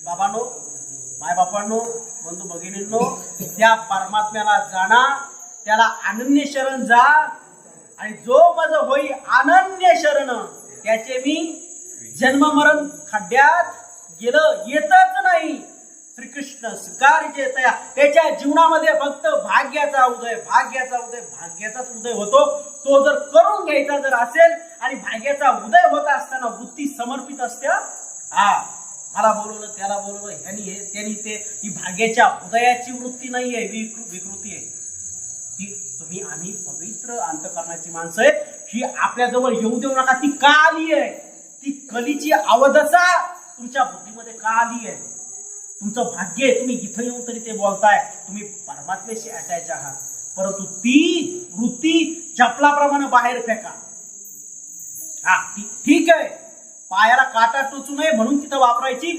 बाबांनो, मायबापांनो, बंधू भगिनींनो, त्या परमात्म्याला जाणा, त्याला अनन्य शरण जा, आणि जो मज होई अनन्य शरण त्याचे मी जन्म मरण खड्ड्यात गेलं येतच नाही. श्रीकृष्ण स्वीकारचे तया त्याच्या जीवनामध्ये फक्त भाग्याचाच उदय होतो. तो जर करून घ्यायचा जर असेल आणि भाग्याचा उदय होत असताना वृत्ती समर्पित असत्या, मला बोलवलं, त्याला बोलवलं, ह्यानी हे त्यांनी ते, ही भाग्याच्या उदयाची वृत्ती नाहीये, विकृती आहे ती. तुम्ही आम्ही पवित्र अंतःकरणाची माणसं आहे, ही आपल्याजवळ येऊ देऊ नका. ती का आली आहे? ती कलीची अवदसा तुमच्या बुद्धीमध्ये का आली आहे? तुमचं भाग्य आहे, तुम्ही इथं येऊन तरी ते बोलताय, तुम्ही परमात्म्याशी अटॅच आहात, परंतु ती वृत्ती चपलाप्रमाणे बाहेर फेका. ठीक आहे, पायाला काटा टोचू नये म्हणून तिथं वापरायची.